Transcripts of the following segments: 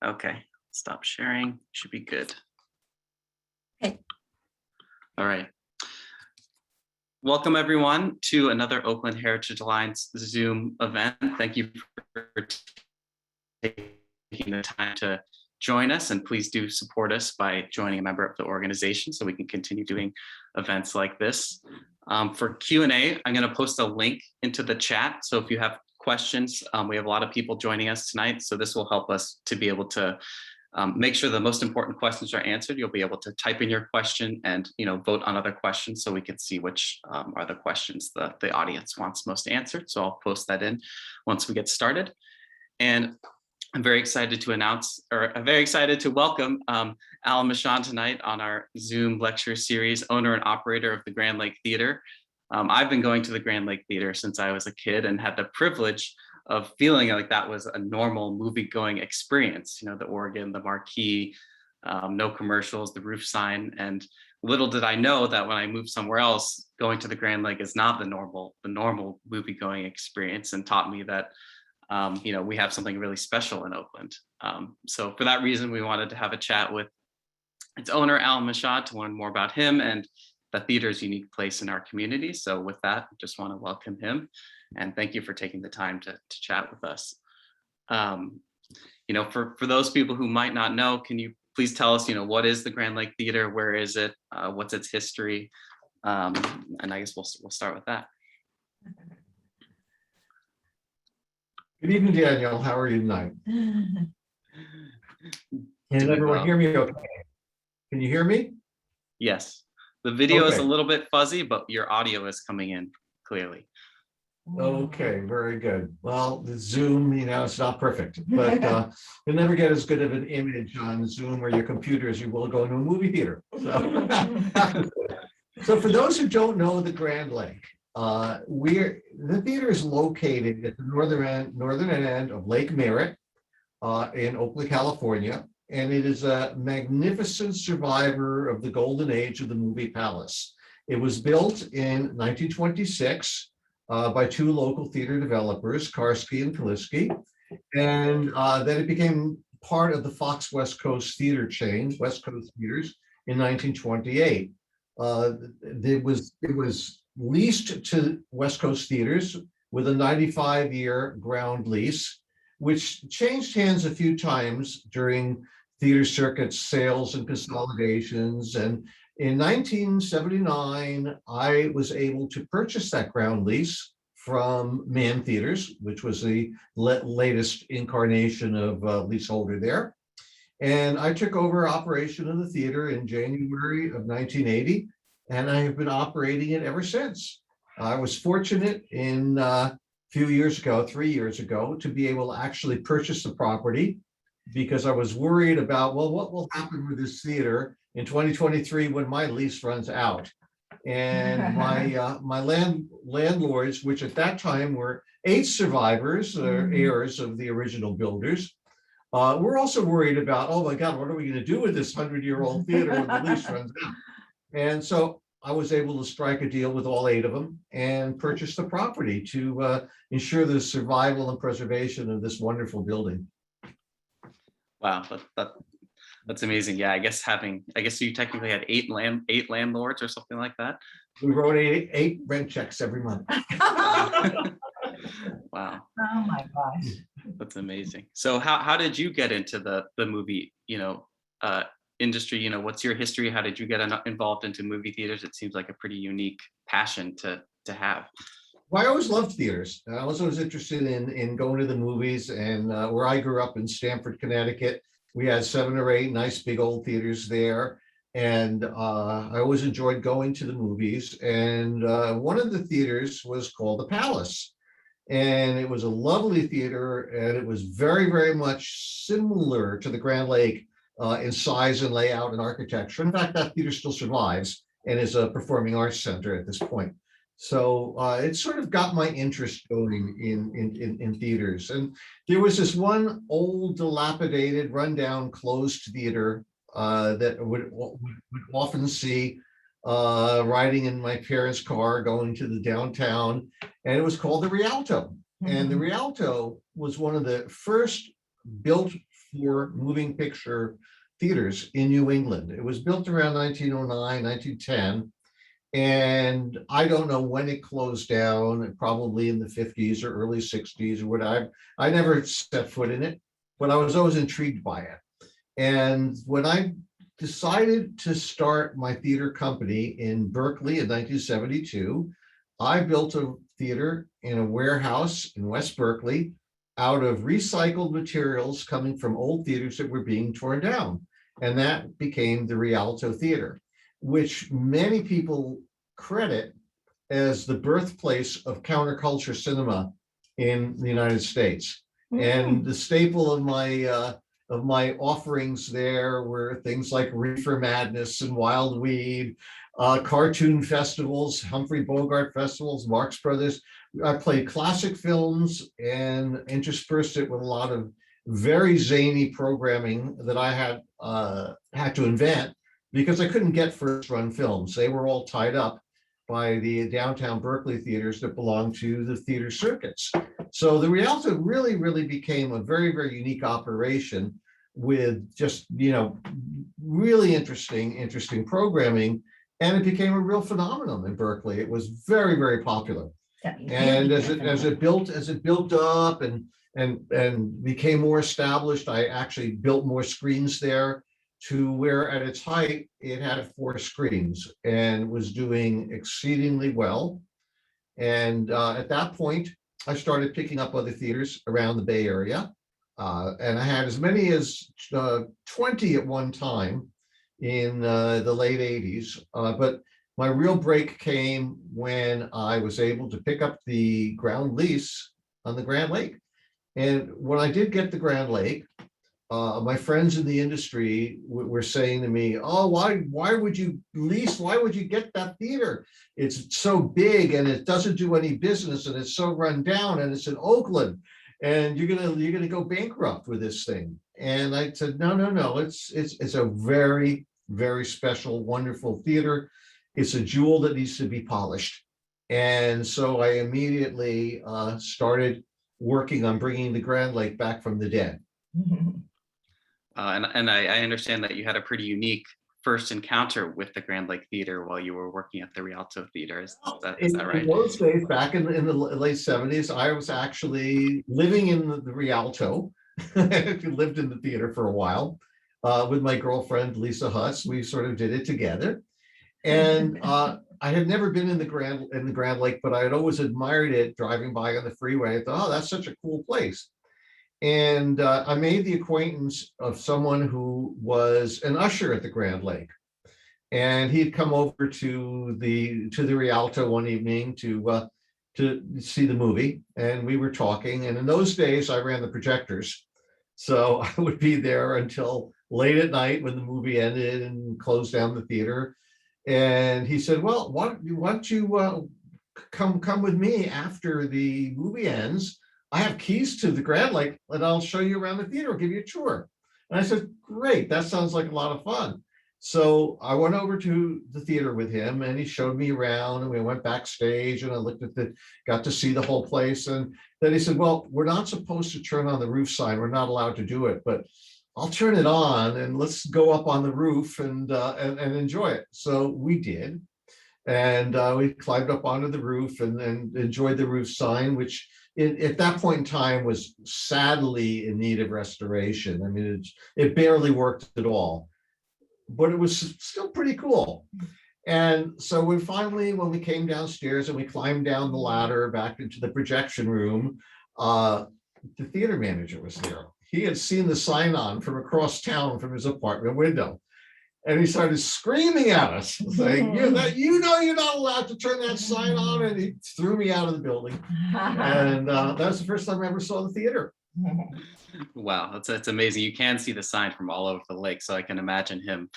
Okay, stop sharing. Should be good. Okay. All right. Welcome everyone to another Oakland Heritage Alliance Zoom event. Thank you for taking the time to join us, and please do support us by joining a member of the organization so we can continue doing events like this. For Q&A, I'm going to post a link into the chat. So if you have questions, we have a lot of people joining us tonight, so this will help us to be able to make sure the most important questions are answered. You'll be able to type in your question and vote on other questions so we can see which are the questions that the audience wants most answered. So I'll post that in once we get started. And I'm very excited to announce, or I'm very excited to welcome Allen Michaan tonight on our Zoom lecture series, owner and operator of the Grand Lake Theater. I've been going to the Grand Lake Theater since I was a kid and had the privilege of feeling like that was a normal movie-going experience. The organ, the marquee, no commercials, the roof sign, and little did I know that when I moved somewhere else, going to the Grand Lake is not the normal movie-going experience, and taught me that we have something really special in Oakland. So for that reason, we wanted to have a chat with its owner, Allen Michaan, to learn more about him and the theater's unique place in our community. So with that, I just want to welcome him and thank you for taking the time to chat with us. For those people who might not know, can you please tell us, what is the Grand Lake Theater? Where is it? What's its history? And I guess we'll start with that. Good evening, Daniel. How are you tonight? Can everyone hear me okay? Can you hear me? Yes. The video is Okay. a little bit fuzzy, but your audio is coming in clearly. Okay, very good. Well, the Zoom, it's not perfect, but you'll never get as good of an image on Zoom or your computer as you will go into a movie theater. So for those who don't know the Grand Lake, the theater is located at the northern end of Lake Merritt in Oakland, California, and it is a magnificent survivor of the golden age of the movie palace. It was built in 1926 by two local theater developers, Karski and Kaliski, and then it became part of the Fox West Coast theater chain, West Coast Theaters, in 1928. It was leased to West Coast Theaters with a 95-year ground lease, which changed hands a few times during theater circuit sales and consolidations. And in 1979, I was able to purchase that ground lease from Mann Theaters, which was the latest incarnation of leaseholder there. And I took over operation of the theater in January of 1980, and I have been operating it ever since. I was fortunate in a few years ago, 3 years ago, to be able to actually purchase the property because I was worried about, well, what will happen with this theater in 2023 when my lease runs out? And my landlords, which at that time were 8 survivors or heirs of the original builders, we're also worried about, oh my God, what are we going to do with this 100-year-old theater when the lease runs out? And so I was able to strike a deal with all 8 of them and purchase the property to ensure the survival and preservation of this wonderful building. Wow, that's amazing. Yeah, I guess you technically had 8 landlords or something like that. We wrote 8 rent checks every month. Wow. Oh my gosh. That's amazing. So how did you get into the movie, industry? What's your history? How did you get involved into movie theaters? It seems like a pretty unique passion to have. Well, I always loved theaters. I was always interested in going to the movies, and where I grew up in Stamford, Connecticut, we had 7 or 8 nice big old theaters there. And I always enjoyed going to the movies. And one of the theaters was called the Palace. And it was a lovely theater, and it was very, very much similar to the Grand Lake in size and layout and architecture. In fact, that theater still survives and is a performing arts center at this point. So it sort of got my interest going in theaters. And there was this one old, dilapidated, rundown, closed theater that would often see riding in my parents' car going to the downtown, and it was called the Rialto. And the Rialto was one of the first built 4 moving picture theaters in New England. It was built around 1909, 1910. And I don't know when it closed down, probably in the 50s or early 60s or whatever. I never set foot in it, but I was always intrigued by it. And when I decided to start my theater company in Berkeley in 1972, I built a theater in a warehouse in West Berkeley out of recycled materials coming from old theaters that were being torn down. And that became the Rialto Theater, which many people credit as the birthplace of counterculture cinema in the United States. And the staple of my offerings there were things like Reefer Madness and Wild Weed, cartoon festivals, Humphrey Bogart festivals, Marx Brothers. I played classic films and interspersed it with a lot of very zany programming that I had to invent because I couldn't get first run films. They were all tied up by the downtown Berkeley theaters that belonged to the theater circuits. So the Rialto really, really became a very, very unique operation with just, really interesting programming. And it became a real phenomenon in Berkeley. It was very, very popular. And as it built up and became more established, I actually built more screens there to where at its height, it had 4 screens and was doing exceedingly well. And at that point, I started picking up other theaters around the Bay Area. And I had as many as 20 at one time in the late 80s. But my real break came when I was able to pick up the ground lease on the Grand Lake. And when I did get the Grand Lake, my friends in the industry were saying to me, "Oh, why would you lease? Why would you get that theater? It's so big and it doesn't do any business and it's so run down and it's in Oakland and you're gonna go bankrupt with this thing." And I said, no, it's a very, very special, wonderful theater. It's a jewel that needs to be polished. And so I immediately started working on bringing the Grand Lake back from the dead. And I understand that you had a pretty unique first encounter with the Grand Lake Theater while you were working at the Rialto Theater. Is that right? In those days, back in the late 70s, I was actually living in the Rialto. I lived in the theater for a while with my girlfriend, Lisa Hutz. We sort of did it together. And I had never been in the Grand Lake, but I had always admired it driving by on the freeway. I thought, oh, that's such a cool place. And I made the acquaintance of someone who was an usher at the Grand Lake. And he'd come over to the Rialto one evening to see the movie. And we were talking. And in those days, I ran the projectors. So I would be there until late at night when the movie ended and closed down the theater. And he said, "Well, why don't you come with me after the movie ends? I have keys to the Grand Lake and I'll show you around the theater, I'll give you a tour." And I said, "Great, that sounds like a lot of fun." So I went over to the theater with him and he showed me around and we went backstage and I got to see the whole place. And then he said, "Well, we're not supposed to turn on the roof sign. We're not allowed to do it, but I'll turn it on and let's go up on the roof and enjoy it." So we did. And we climbed up onto the roof and enjoyed the roof sign, which at that point in time was sadly in need of restoration. I mean, it barely worked at all, but it was still pretty cool. And so when we came downstairs and we climbed down the ladder back into the projection room, the theater manager was there. He had seen the sign on from across town from his apartment window. And he started screaming at us, saying, you're not allowed to turn that sign on. And he threw me out of the building. And that was the first time I ever saw the theater. Wow, that's amazing. You can see the sign from all over the lake. So I can imagine him,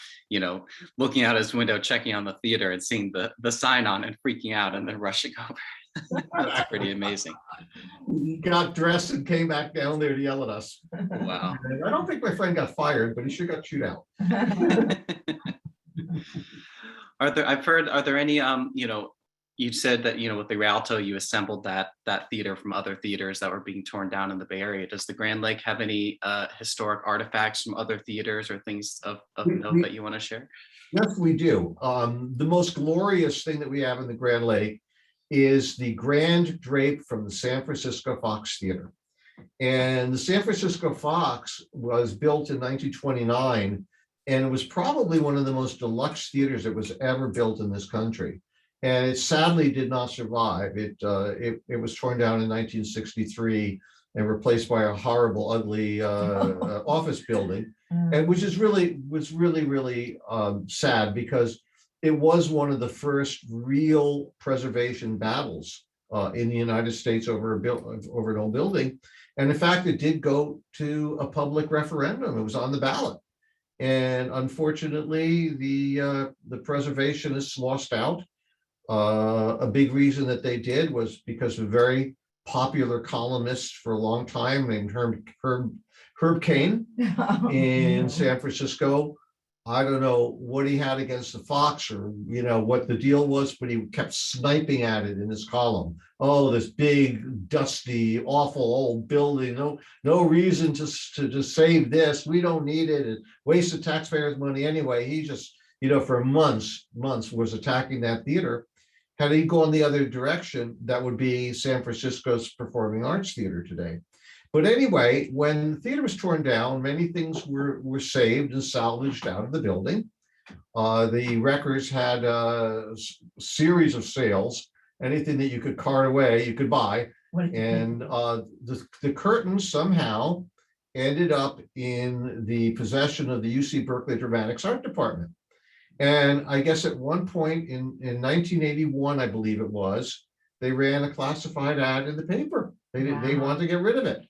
looking out his window, checking on the theater and seeing the sign on and freaking out and then rushing over. That's pretty amazing. He got dressed and came back down there to yell at us. Wow. And I don't think my friend got fired, but he sure got chewed out. Are there any, you said that, with the Rialto, you assembled that theater from other theaters that were being torn down in the Bay Area. Does the Grand Lake have any historic artifacts from other theaters or things of note that you want to share? Yes, we do. The most glorious thing that we have in the Grand Lake is the grand drape from the San Francisco Fox Theater. And the San Francisco Fox was built in 1929, and it was probably one of the most deluxe theaters that was ever built in this country. And it sadly did not survive. It was torn down in 1963 and replaced by a horrible, ugly office building, and which is really sad, because it was one of the first real preservation battles in the United States over an old building. And in fact, it did go to a public referendum. It was on the ballot. And unfortunately, the preservationists lost out. A big reason that they did was because of a very popular columnist for a long time named Herb Cain in San Francisco. I don't know what he had against the Fox, or what the deal was, but he kept sniping at it in his column. Oh, this big, dusty, awful old building. No reason to save this. We don't need it. It wasted taxpayers' money anyway. He just, for months was attacking that theater. Had he gone the other direction, that would be San Francisco's Performing Arts Theater today. But anyway, when the theater was torn down, many things were saved and salvaged out of the building. The Wreckers had a series of sales. Anything that you could cart away, you could buy. And the curtains somehow ended up in the possession of the UC Berkeley Dramatics Art Department. And I guess at one point in 1981, I believe it was, they ran a classified ad in the paper. They wanted to get rid of it.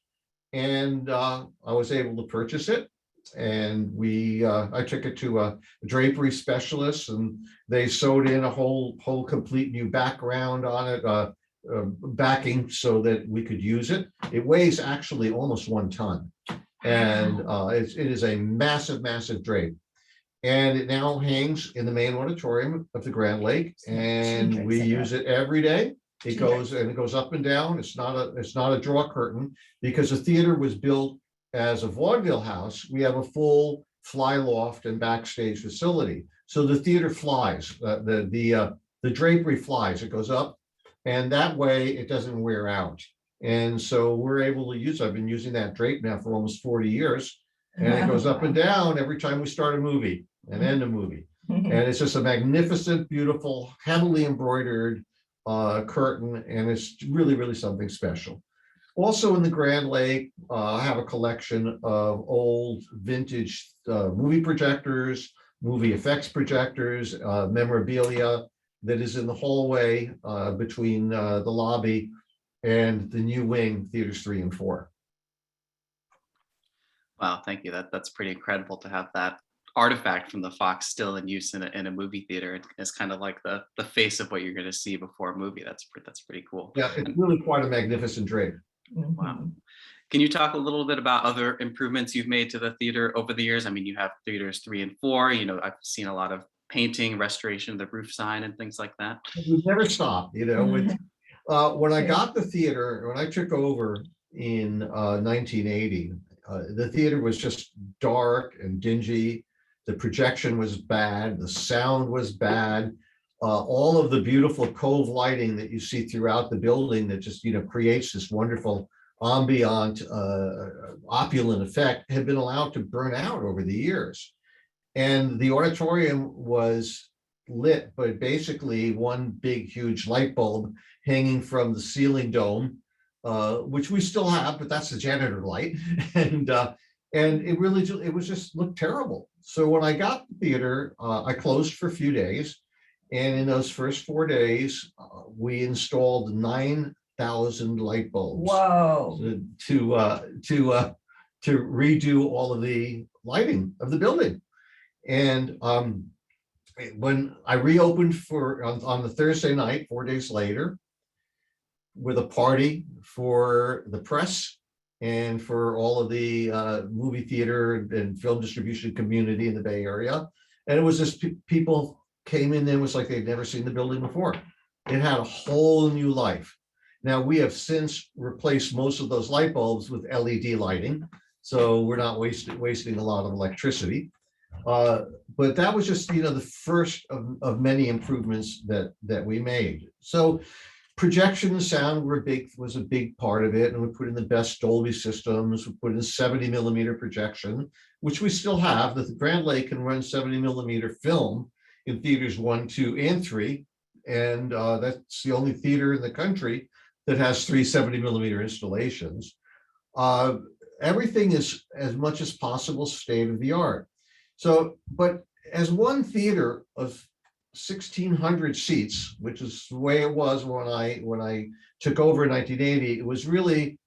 And I was able to purchase it. And I took it to a drapery specialist, and they sewed in a whole complete new background on it, backing, so that we could use it. It weighs actually almost 1 ton. And it is a massive drape. And it now hangs in the main auditorium of the Grand Lake, and we use it every day. It goes up and down. It's not a draw curtain, because the theater was built as a vaudeville house. We have a full fly loft and backstage facility, so the theater flies. The drapery flies. It goes up, and that way it doesn't wear out. And so we're able to use. I've been using that drape now for almost 40 years, and it goes up and down every time we start a movie and end a movie. And it's just a magnificent, beautiful, heavily embroidered curtain, and it's really something special. Also in the Grand Lake, I have a collection of old vintage movie projectors, movie effects projectors, memorabilia that is in the hallway between the lobby and the new wing, theaters 3 and 4. Wow, thank you. That's pretty incredible to have that artifact from the Fox still in use in a movie theater. It's kind of like the face of what you're going to see before a movie. That's pretty cool. Yeah, it's really quite a magnificent drape. Wow. Can you talk a little bit about other improvements you've made to the theater over the years? I mean, you have theaters 3 and 4. I've seen a lot of painting, restoration of the roof sign, and things like that. We've never stopped. When I got the theater, when I took over in 1980, the theater was just dark and dingy. The projection was bad. The sound was bad. All of the beautiful cove lighting that you see throughout the building that just creates this wonderful ambient, opulent effect had been allowed to burn out over the years. And the auditorium was lit by basically one big, huge light bulb hanging from the ceiling dome, which we still have, but that's the janitor light. And it was just looked terrible. So when I got the theater, I closed for a few days. And in those first 4 days, we installed 9,000 light bulbs. Whoa. To redo all of the lighting of the building. And when I reopened on the Thursday night, 4 days later, with a party for the press and for all of the movie theater and film distribution community in the Bay Area. And it was just people came in, and it was like they'd never seen the building before. it had a whole new life. Now, we have since replaced most of those light bulbs with LED lighting, so we're not wasting a lot of electricity. But that was just, the first of many improvements that we made. So projection and sound was a big part of it, and we put in the best Dolby systems. We put in 70 millimeter projection, which we still have. The Grand Lake can run 70 millimeter film in theaters 1, 2, and 3, and that's the only theater in the country that has 3 70 millimeter installations. Everything is, as much as possible, state of the art. So, but as one theater of 1,600 seats, which is the way it was when I took over in 1980, it was really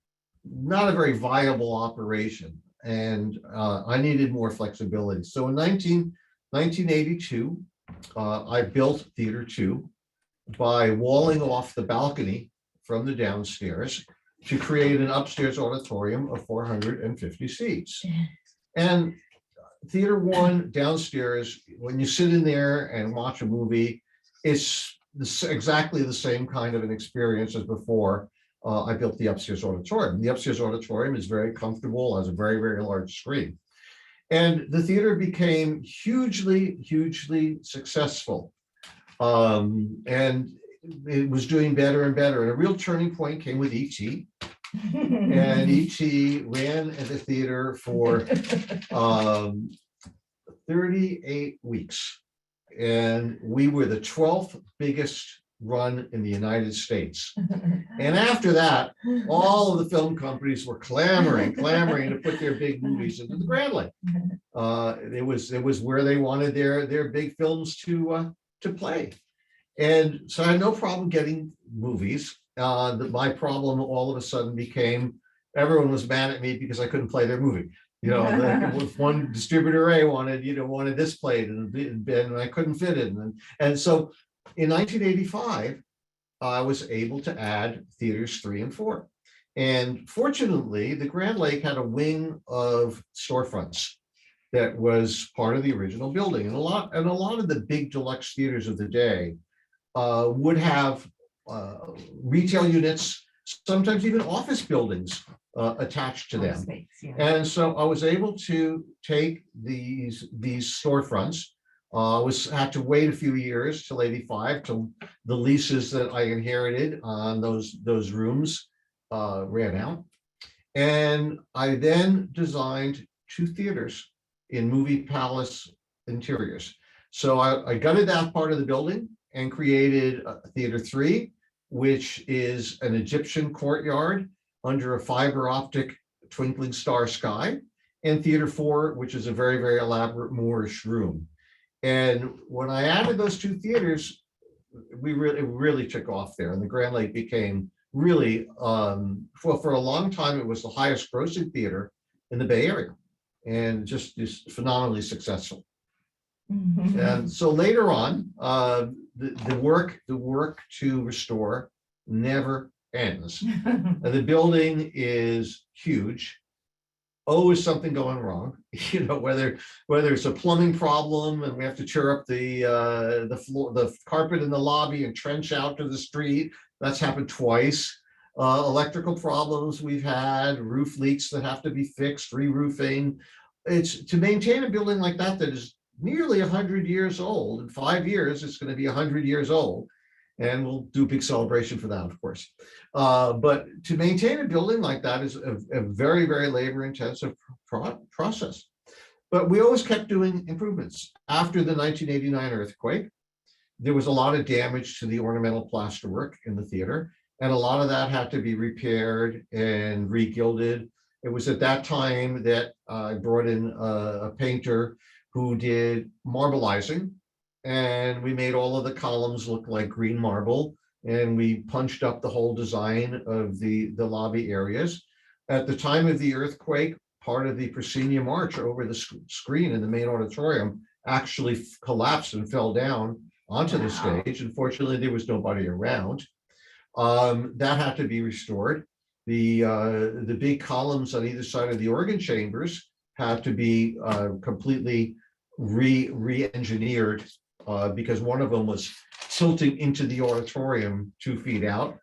not a very viable operation, and I needed more flexibility. So in 1982, I built Theater 2 by walling off the balcony from the downstairs to create an upstairs auditorium of 450 seats. And Theater 1 downstairs, when you sit in there and watch a movie, it's exactly the same kind of an experience as before I built the upstairs auditorium. The upstairs auditorium is very comfortable, has a very, very large screen. And the theater became hugely, hugely successful. And it was doing better and better. And a real turning point came with E.T. And E.T. ran at the theater for 38 weeks. And we were the 12th biggest run in the United States. And after that, all of the film companies were clamoring to put their big movies into the Grand Lake. It was where they wanted their big films to play. And so I had no problem getting movies. My problem all of a sudden became everyone was mad at me because I couldn't play their movie. If one distributor A wanted this played and I couldn't fit it. And so in 1985, I was able to add theaters 3 and 4. And fortunately, the Grand Lake had a wing of storefronts that was part of the original building. And a lot of the big deluxe theaters of the day would have retail units, sometimes even office buildings attached to them. And so I was able to take these storefronts. Had to wait a few years till 85 till the leases that I inherited on those rooms ran out. And I then designed 2 theaters in Movie Palace interiors. So I gutted that part of the building and created Theater 3, which is an Egyptian courtyard under a fiber optic twinkling star sky, and Theater 4, which is a very, very elaborate Moorish room. And when I added those 2 theaters, it really took off there. And the Grand Lake became really, for a long time, it was the highest grossing theater in the Bay Area, and just phenomenally successful. And so later on, the work to restore never ends. And the building is huge. Always something going wrong, whether it's a plumbing problem and we have to tear up the floor, the carpet in the lobby and trench out to the street. That's happened twice. Electrical problems we've had, roof leaks that have to be fixed, re-roofing. It's to maintain a building like that is nearly 100 years old. In 5 years, it's going to be 100 years old. And we'll do a big celebration for that, of course. But to maintain a building like that is a very, very labor-intensive process. But we always kept doing improvements. After the 1989 earthquake, there was a lot of damage to the ornamental plasterwork in the theater, and a lot of that had to be repaired and re-gilded. It was at that time that I brought in a painter who did marbleizing, and we made all of the columns look like green marble, and we punched up the whole design of the lobby areas. At the time of the earthquake, part of the proscenium arch over the screen in the main auditorium actually collapsed and fell down onto the stage. Unfortunately, there was nobody around. That had to be restored. The big columns on either side of the organ chambers had to be completely re-engineered because one of them was tilting into the auditorium 2 feet out.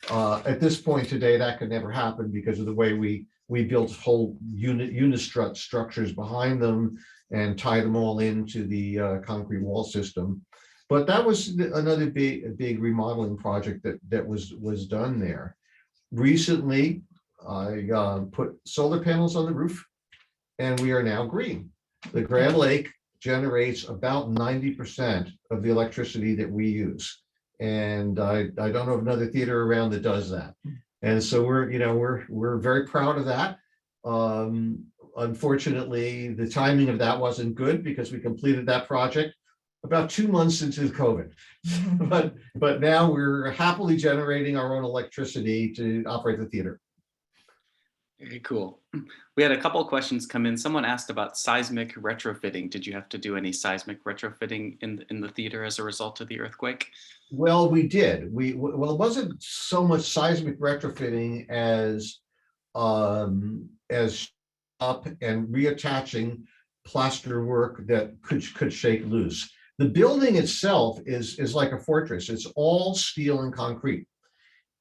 At this point today, that could never happen because of the way we built whole unistrut structures behind them and tie them all into the concrete wall system. But that was another big remodeling project that was done there. Recently, I put solar panels on the roof, and we are now green. The Grand Lake generates about 90% of the electricity that we use. And I don't know of another theater around that does that. And so we're very proud of that. Unfortunately, the timing of that wasn't good because we completed that project about 2 months into COVID. But now we're happily generating our own electricity to operate the theater. Very cool. We had a couple of questions come in. Someone asked about seismic retrofitting. Did you have to do any seismic retrofitting in the theater as a result of the earthquake? Well, we did. Well, it wasn't so much seismic retrofitting as up and reattaching plaster work that could shake loose. The building itself is like a fortress. It's all steel and concrete.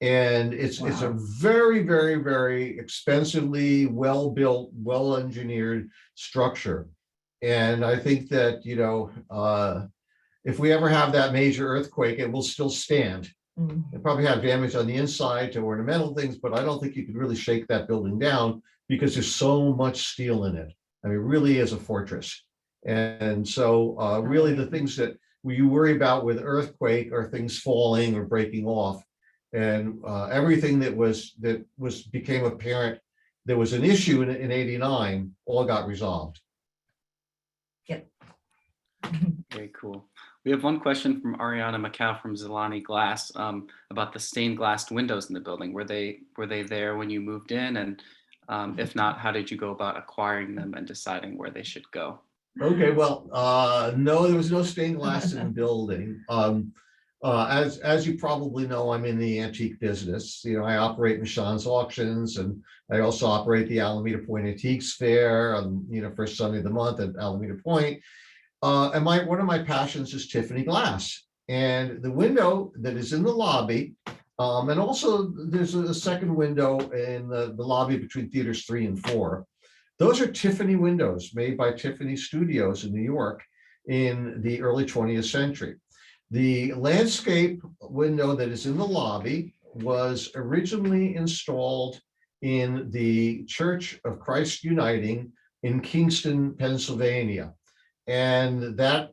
And it's a very, very, very expensively well-built, well-engineered structure. And I think that, if we ever have that major earthquake, it will still stand. It probably have damage on the inside to ornamental things, but I don't think you could really shake that building down because there's so much steel in it. I mean, it really is a fortress. And so really the things that you worry about with earthquake are things falling or breaking off. And everything that became apparent there was an issue in 89 all got resolved. Yep. Very cool. We have one question from Ariana Macau from Zilani Glass about the stained glass windows in the building. Were they there when you moved in? And if not, how did you go about acquiring them and deciding where they should go? Okay, well, no, there was no stained glass in the building. As you probably know, I'm in the antique business. I operate Michaan's auctions, and I also operate the Alameda Point Antiques Fair on first Sunday of the month at Alameda Point. And one of my passions is Tiffany glass, and the window that is in the lobby, and also there's a second window in the lobby between theaters 3 and 4. Those are Tiffany windows made by Tiffany Studios in New York in the early 20th century. The landscape window that is in the lobby was originally installed in the Church of Christ Uniting in Kingston, Pennsylvania. And that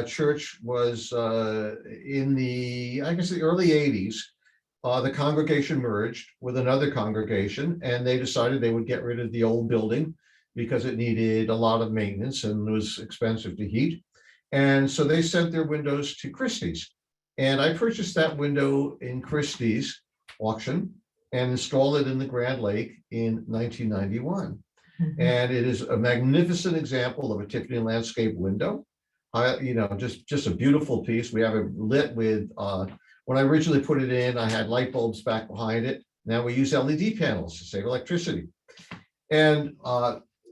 church was in the early 80s. The congregation merged with another congregation, and they decided they would get rid of the old building because it needed a lot of maintenance and was expensive to heat. And so they sent their windows to Christie's. And I purchased that window in Christie's auction and installed it in the Grand Lake in 1991. And it is a magnificent example of a Tiffany landscape window. Just a beautiful piece. We have it lit with, when I originally put it in, I had light bulbs back behind it. Now we use LED panels to save electricity. And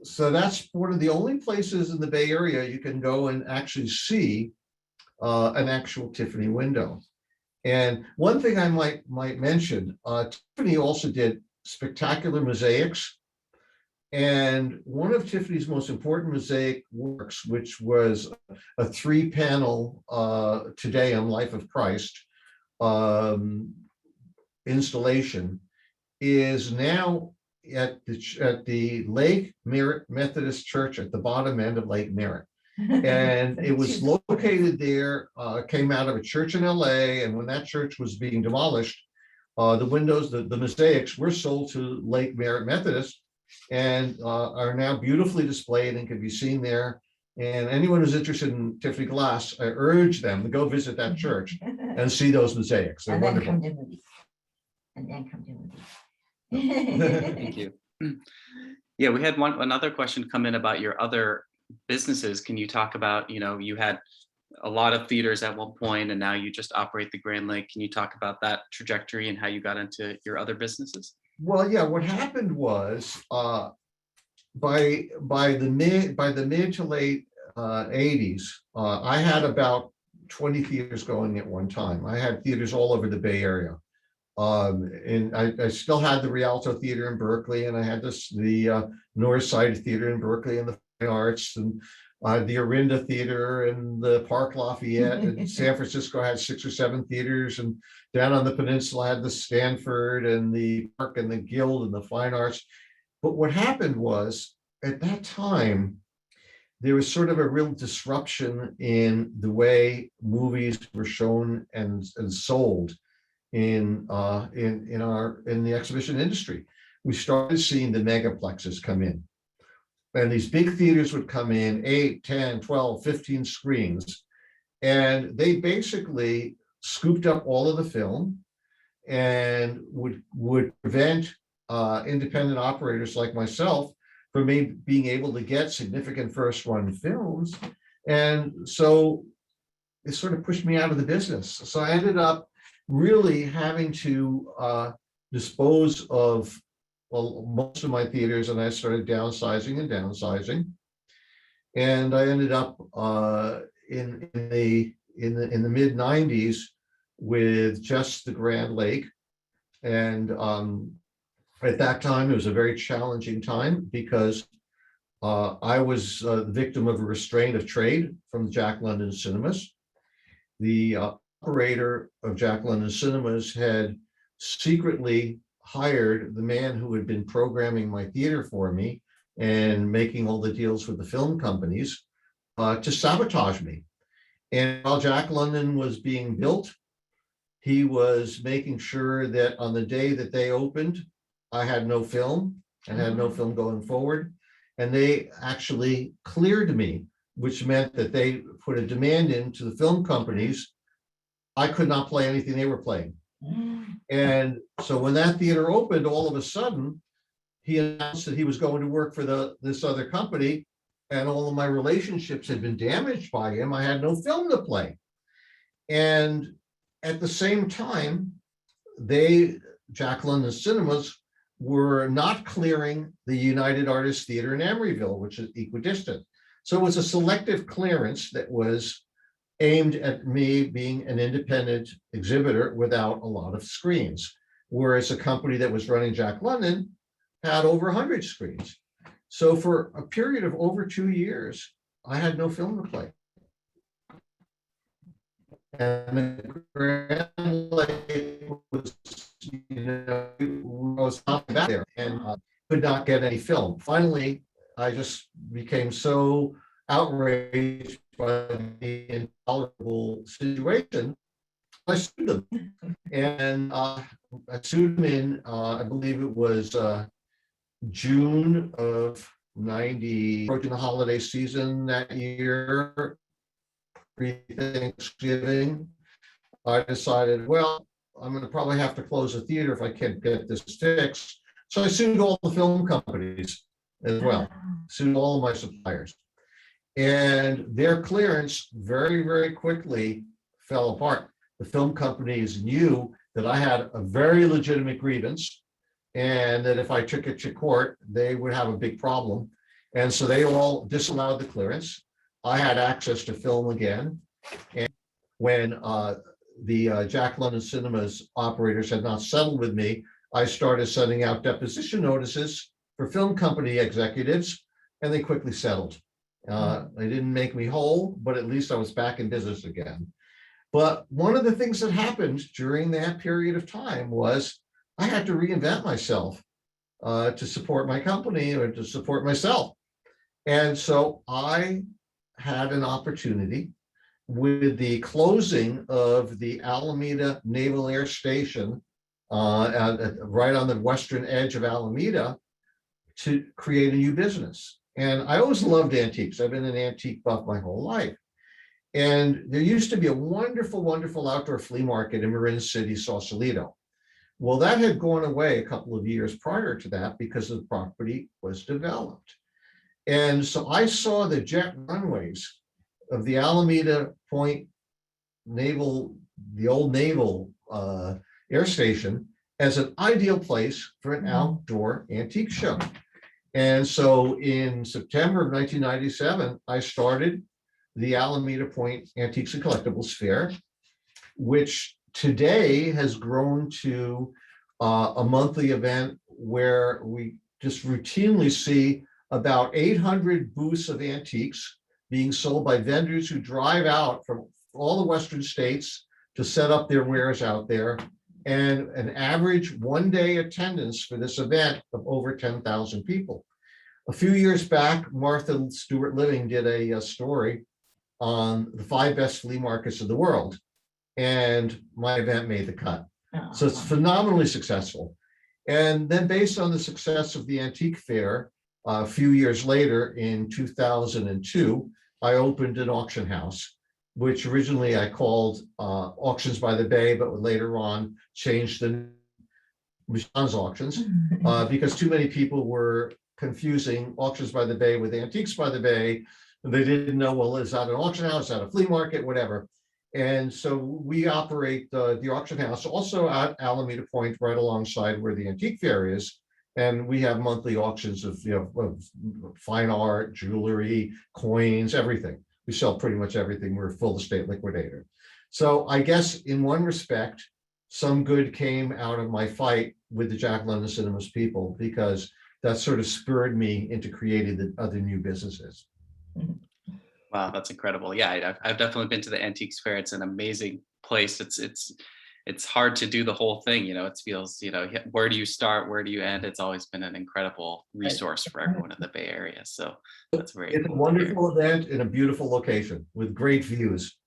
so that's one of the only places in the Bay Area you can go and actually see an actual Tiffany window. And one thing I might mention, Tiffany also did spectacular mosaics. And one of Tiffany's most important mosaic works, which was a 3-panel Today on Life of Christ installation, is now at the Lake Merritt Methodist Church at the bottom end of Lake Merritt. And it was located there, came out of a church in LA. And when that church was being demolished, the windows, the mosaics were sold to Lake Merritt Methodist and are now beautifully displayed and can be seen there. And anyone who's interested in Tiffany glass, I urge them to go visit that church and see those mosaics. They're wonderful. And then come to movies. Thank you. Yeah, we had another question come in about your other businesses. Can you talk about, you had a lot of theaters at one point and now you just operate the Grand Lake. Can you talk about that trajectory and how you got into your other businesses? Well, yeah, what happened was by the mid to late 80s, I had about 20 theaters going at one time. I had theaters all over the Bay Area. And I still had the Rialto Theater in Berkeley, and I had the North Side Theater in Berkeley, and the Fine Arts, and the Orinda Theater, and the Park Lafayette. And San Francisco had 6 or 7 theaters, and down on the peninsula had the Stanford and the Park and the Guild and the Fine Arts. But what happened was, at that time, there was sort of a real disruption in the way movies were shown and sold in the exhibition industry. We started seeing the megaplexes come in, and these big theaters would come in 8, 10, 12, 15 screens, and they basically scooped up all of the film and would prevent independent operators like myself from me being able to get significant first run films. And so it sort of pushed me out of the business. So I ended up really having to dispose of most of my theaters, and I started downsizing and downsizing. And I ended up in the mid 90s with just the Grand Lake. And at that time, it was a very challenging time because I was the victim of a restraint of trade from Jack London Cinemas. The operator of Jack London Cinemas had secretly hired the man who had been programming my theater for me and making all the deals with the film companies to sabotage me. And while Jack London was being built, he was making sure that on the day that they opened, I had no film and had no film going forward. And they actually cleared me, which meant that they put a demand into the film companies. I could not play anything they were playing. And so when that theater opened, all of a sudden, he announced that he was going to work for this other company, and all of my relationships had been damaged by him. I had no film to play. And at the same time, Jack London Cinemas, were not clearing the United Artists Theater in Emeryville, which is equidistant. So it was a selective clearance that was aimed at me being an independent exhibitor without a lot of screens, whereas a company that was running Jack London had over 100 screens. So for a period of over 2 years, I had no film to play. And the Grand Lake was, was not back there and could not get any film. Finally, I just became so outraged by the intolerable situation, I sued them. And I sued them in, I believe it was June of 90, approaching the holiday season that year, pre-Thanksgiving. I decided, well, I'm going to probably have to close the theater if I can't get this fixed. So I sued all the film companies as well, sued all of my suppliers. And their clearance very, very quickly fell apart. The film companies knew that I had a very legitimate grievance, and that if I took it to court, they would have a big problem. And so they all disallowed the clearance. I had access to film again. And when the Jack London Cinemas operators had not settled with me, I started sending out deposition notices for film company executives, and they quickly settled. They didn't make me whole, but at least I was back in business again. But one of the things that happened during that period of time was I had to reinvent myself to support my company or to support myself. And so I had an opportunity with the closing of the Alameda Naval Air Station right on the western edge of Alameda to create a new business. And I always loved antiques. I've been an antique buff my whole life. And there used to be a wonderful, wonderful outdoor flea market in Marin City, Sausalito. Well, that had gone away a couple of years prior to that because the property was developed. And so I saw the jet runways of the Alameda Point Naval, the old Naval Air Station, as an ideal place for an outdoor antique show. And so in September of 1997, I started the Alameda Point Antiques and Collectibles Fair, which today has grown to a monthly event where we just routinely see about 800 booths of antiques being sold by vendors who drive out from all the Western states to set up their wares out there, and an average one-day attendance for this event of over 10,000 people. A few years back, Martha Stewart Living did a story on the 5 best flea markets of the world, and my event made the cut. So it's phenomenally successful. And then based on the success of the antique fair, a few years later in 2002, I opened an auction house, which originally I called Auctions by the Bay, but would later on changed the Michaan's Auctions because too many people were confusing Auctions by the Bay with Antiques by the Bay. They didn't know, well, is that an auction house, is that a flea market, whatever. And so we operate the auction house also at Alameda Point, right alongside where the antique fair is. And we have monthly auctions of, of fine art, jewelry, coins, everything. We sell pretty much everything. We're a full estate liquidator. So I guess in one respect, some good came out of my fight with the Jack London Cinemas people, because that sort of spurred me into creating the other new businesses. Wow, that's incredible. Yeah, I've definitely been to the antiques fair. It's an amazing place. It's hard to do the whole thing. It feels, where do you start? Where do you end? It's always been an incredible resource for everyone in the Bay Area. So that's very It's a cool wonderful event in a beautiful location with great views,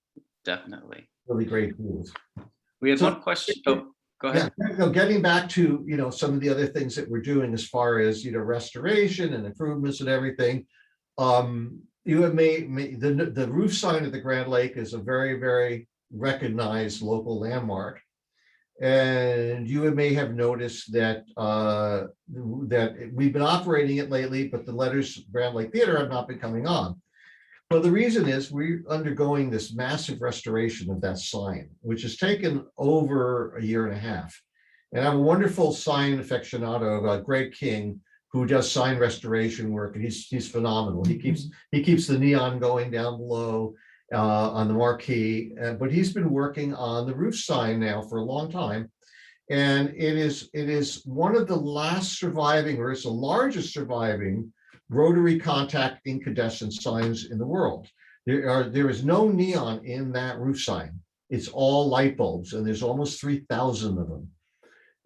definitely. really great views. We had So- one question. Oh, go ahead. Yeah, getting back to, some of the other things that we're doing as far as, restoration and improvements and everything. You have made the roof sign at the Grand Lake is a very, very recognized local landmark. And you may have noticed that that we've been operating it lately, but the letters Grand Lake Theater have not been coming on. Well, the reason is we're undergoing this massive restoration of that sign, which has taken over a year and a half. And I have a wonderful sign aficionado, Greg King, who does sign restoration work, and he's phenomenal. He keeps the neon going down below on the marquee, but he's been working on the roof sign now for a long time, and it is one of the last surviving, or it's the largest surviving rotary contact incandescent signs in the world. There is no neon in that roof sign. It's all light bulbs, and there's almost 3,000 of them.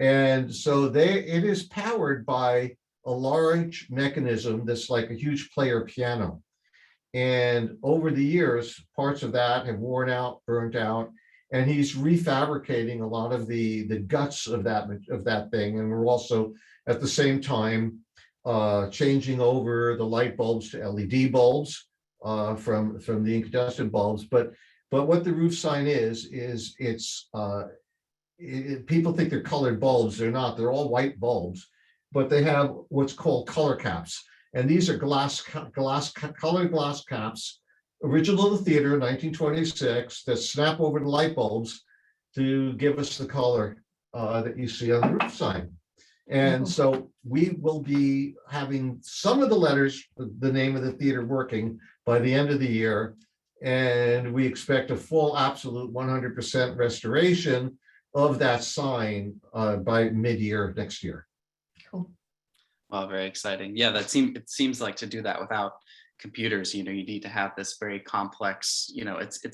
And so it is powered by a large mechanism that's like a huge player piano. And over the years, parts of that have worn out, burnt out, and he's refabricating a lot of the guts of that thing. And we're also at the same time changing over the light bulbs to LED bulbs from the incandescent bulbs. But what the roof sign is it's people think they're colored bulbs. They're not. They're all white bulbs, but they have what's called color caps. And these are colored glass caps, original to the theater, 1926, that snap over the light bulbs to give us the color that you see on the roof sign. And so we will be having some of the letters, the name of the theater, working by the end of the year. And we expect a full, absolute 100% restoration of that sign by mid-year next year. Cool. Wow, very exciting. Yeah, it seems like to do that without computers, you need to have this very complex,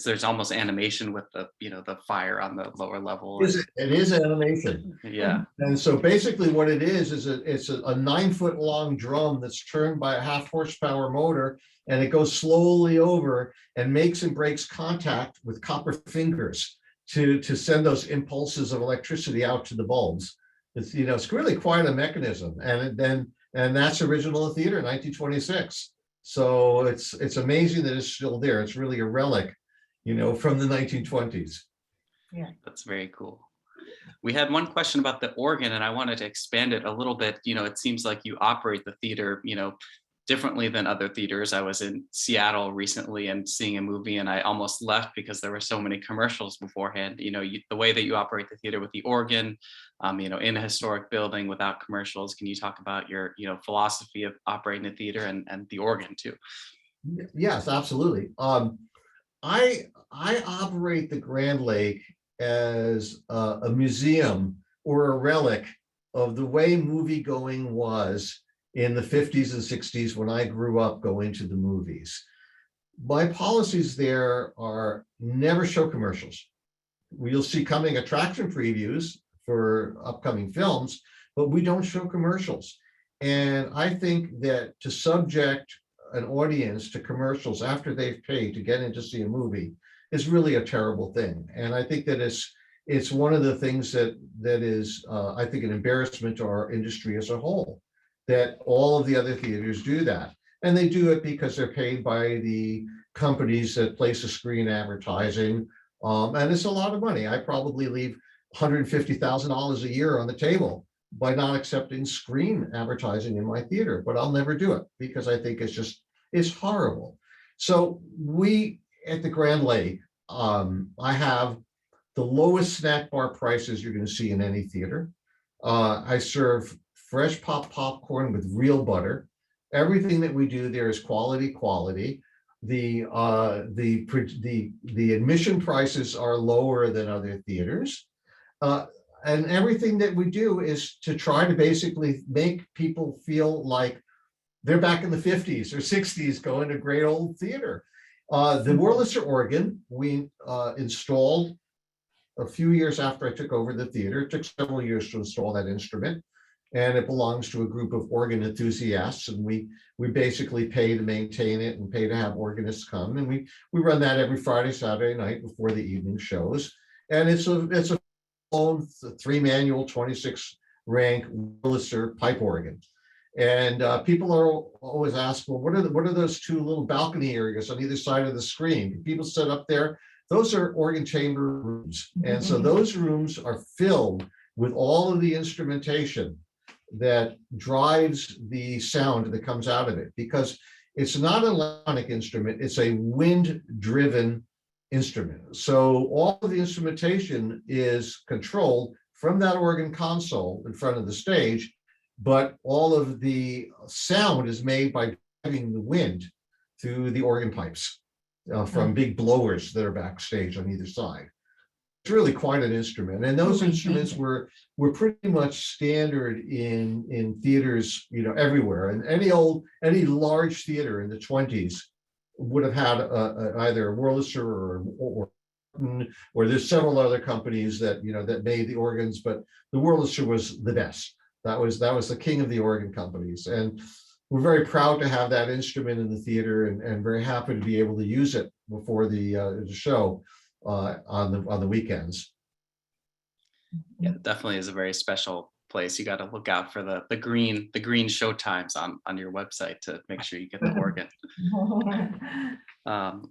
there's almost animation with the fire on the lower level. It is animation. Yeah. And so basically what it is it's a 9-foot long drum that's turned by a 0.5 horsepower motor, and it goes slowly over and makes and breaks contact with copper fingers to send those impulses of electricity out to the bulbs. It's really quite a mechanism. And that's original to theater, 1926. So it's amazing that it's still there. It's really a relic, from the 1920s. Yeah. That's very cool. We had one question about the organ, and I wanted to expand it a little bit. It seems like you operate the theater, differently than other theaters. I was in Seattle recently and seeing a movie, and I almost left because there were so many commercials beforehand. The way that you operate the theater with the organ, in a historic building without commercials. Can you talk about your, philosophy of operating the theater and the organ too? Yes, absolutely. I operate the Grand Lake as a museum or a relic of the way movie going was in the 50s and 60s when I grew up going to the movies. My policies there are never show commercials. You'll see coming attraction previews for upcoming films, but we don't show commercials. And I think that to subject an audience to commercials after they've paid to get in to see a movie is really a terrible thing. And I think that it's one of the things that is I think an embarrassment to our industry as a whole, that all of the other theaters do that. And they do it because they're paid by the companies that place a screen advertising. And it's a lot of money. I probably leave $150,000 a year on the table by not accepting screen advertising in my theater, but I'll never do it because I think it's horrible. So we at the Grand Lake, I have the lowest snack bar prices you're going to see in any theater. I serve fresh popcorn with real butter. Everything that we do there is quality. The admission prices are lower than other theaters. And everything that we do is to try to basically make people feel like they're back in the 50s or 60s going to great old theater. The Wurlitzer organ we installed a few years after I took over the theater. It took several years to install that instrument, and it belongs to a group of organ enthusiasts, and we basically pay to maintain it and pay to have organists come, and we run that every Friday, Saturday night before the evening shows. And it's a 3-manual 26 rank Wurlitzer pipe organ. And people are always asked, well, what are those two little balcony areas on either side of the screen? People sit up there. Those are organ chamber rooms. And so those rooms are filled with all of the instrumentation that drives the sound that comes out of it, because it's not an electronic instrument, it's a wind-driven instrument. So all of the instrumentation is controlled from that organ console in front of the stage, but all of the sound is made by driving the wind through the organ pipes from big blowers that are backstage on either side. It's really quite an instrument, and those instruments were pretty much standard in theaters, everywhere. And any large theater in the 20s would have had either a Wurlitzer or there's several other companies that that made the organs, but the Wurlitzer was the best. That was the king of the organ companies, and we're very proud to have that instrument in the theater, and very happy to be able to use it before the show on the weekends. Yeah, it definitely is a very special place. You got to look out for the green show times on your website to make sure you get the organ.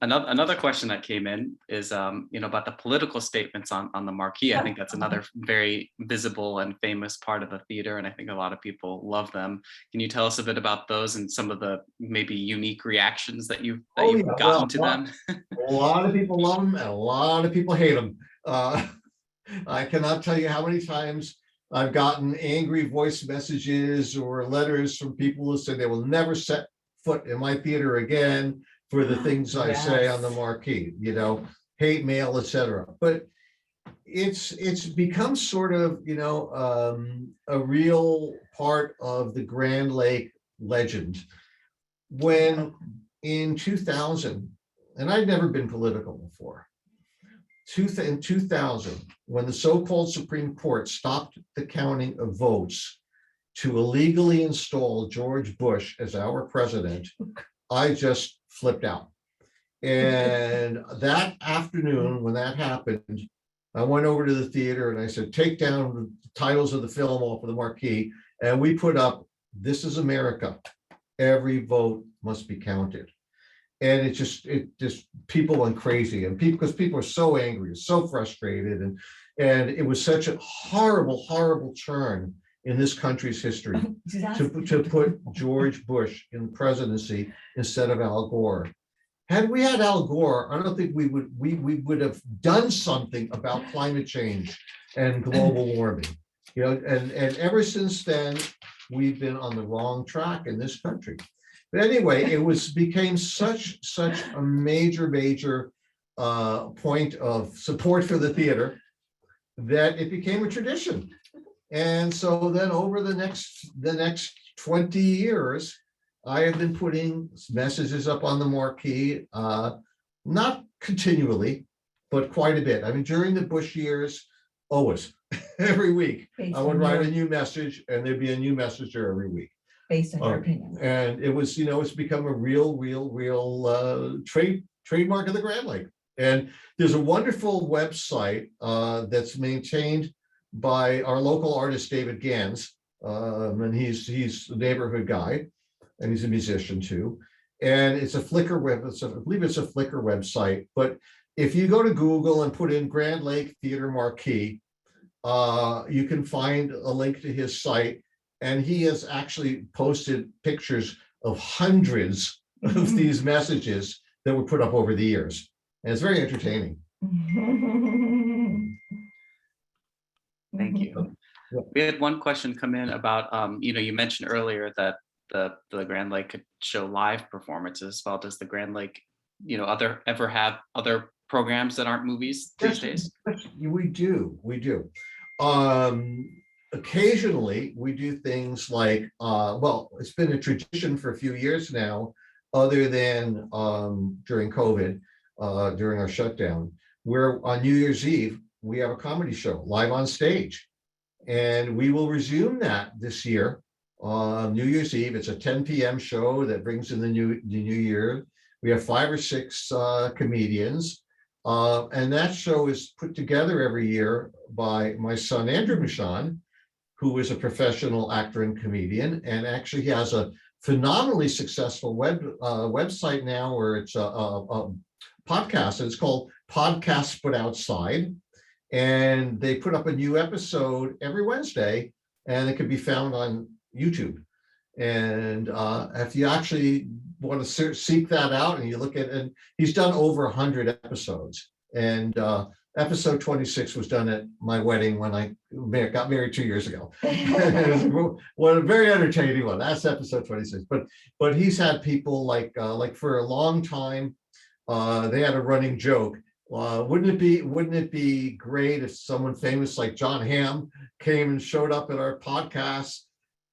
Another question that came in is about the political statements on the marquee. I think that's another very visible and famous part of the theater, and I think a lot of people love them. Can you tell us a bit about those and some of the maybe unique reactions that you've gotten to them? A lot of people love them and a lot of people hate them. I cannot tell you how many times I've gotten angry voice messages or letters from people who say they will never set foot in my theater again for the things I say on the marquee, hate mail, etc. But it's become sort of, a real part of the Grand Lake legend. When in 2000, and I'd never been political before, in 2000, when the so-called Supreme Court stopped the counting of votes to illegally install George Bush as our president, I just flipped out. And that afternoon, when that happened, I went over to the theater and I said, take down the titles of the film off of the marquee. And we put up, "This is America. Every vote must be counted." And it just people went crazy, and because people are so angry, so frustrated, and it was such a horrible turn in this country's history to put George Bush in the presidency instead of Al Gore. Had we had Al Gore, I don't think we would have done something about climate change and global warming. And ever since then, we've been on the wrong track in this country. But anyway, it became such a major point of support for the theater that it became a tradition. And so then over the next 20 years, I have been putting messages up on the marquee, not continually, but quite a bit. I mean, during the Bush years, always, every week, Based I would on write your- a new message and there'd be a new message there every week. Based on your opinion. And it was, it's become a real trademark of the Grand Lake. And there's a wonderful website that's maintained by our local artist, David Gans. And he's a neighborhood guy, and he's a musician too. And it's a Flickr I believe it's a Flickr website. But if you go to Google and put in Grand Lake Theater Marquee, you can find a link to his site. And he has actually posted pictures of hundreds of these messages that were put up over the years. And it's very entertaining. Thank you. We had one question come in about, you mentioned earlier that the Grand Lake could show live performances. Well, does the Grand Lake, ever have other programs that aren't movies these days? We do. Occasionally we do things like, it's been a tradition for a few years now, other than during COVID, during our shutdown, where on New Year's Eve, we have a comedy show live on stage. And we will resume that this year on New Year's Eve. It's a 10 p.m. show that brings in the new year. We have 5 or 6 comedians. And that show is put together every year by my son, Allen Michaan, who is a professional actor and comedian. And actually he has a phenomenally successful website now where it's a podcast. It's called Podcasts But Outside. And they put up a new episode every Wednesday, and it can be found on YouTube. And if you actually want to seek that out and you look at it, and he's done over 100 episodes. And episode 26 was done at my wedding when I got married 2 years ago. What a very entertaining one. That's episode 26. But he's had people like for a long time, they had a running joke. Wouldn't it be great if someone famous like John Hamm came and showed up at our podcast,